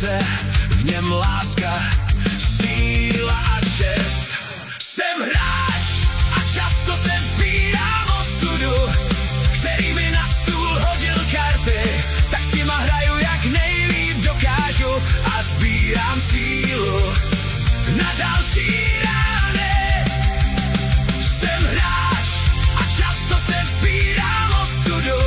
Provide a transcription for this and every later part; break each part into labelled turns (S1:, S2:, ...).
S1: srdce, v něm láska, síla a čest. Jsem hráč a často se vzpírám osudu, který mi na stůl hodil karty, tak s nima hraju jak nejlíp dokážu a sbírám sílu na další rány. Jsem hráč a často se vzpírám osudu,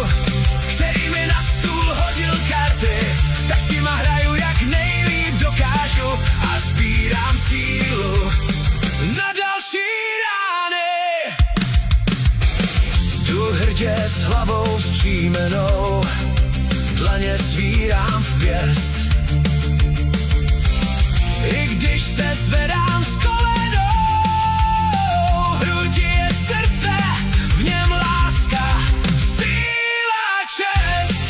S1: který mi na stůl hodil karty, tak s nima hraju jak nejlíp dokážu a sbírám sílu na další rány. Jdu hrdě s hlavou vzpřímenou, dlaně svírám v pěst. I když se zvedám z kolenou, v hrudi je srdce, v něm láska, síla a čest.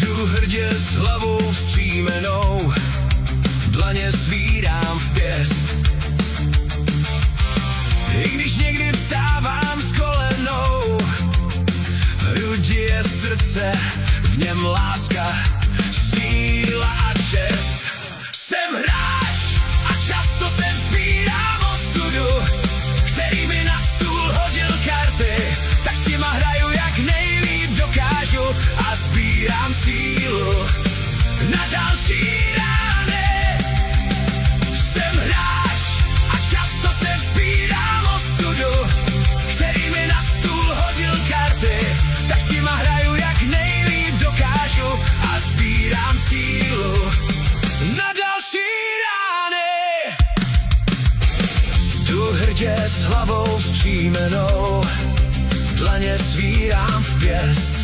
S1: Jdu hrdě s hlavou vzpřímenou, dlaně svírám v pěst. I když někdy vstávám s kolenou, v hrudi je srdce, v něm láska, síla a čest. Jsem hráč a často se vzpírám osudu, který mi na stůl hodil karty, tak s nima hraju jak nejlíp dokážu a sbírám sílu na další rány. Jsem hráč a často se vzpírám osudu, který mi na stůl hodil karty, tak s nima hraju jak nejlíp dokážu a sbírám sílu na další rány. Jdu hrdě s hlavou vzpřímenou, dlaně svírám v pěst.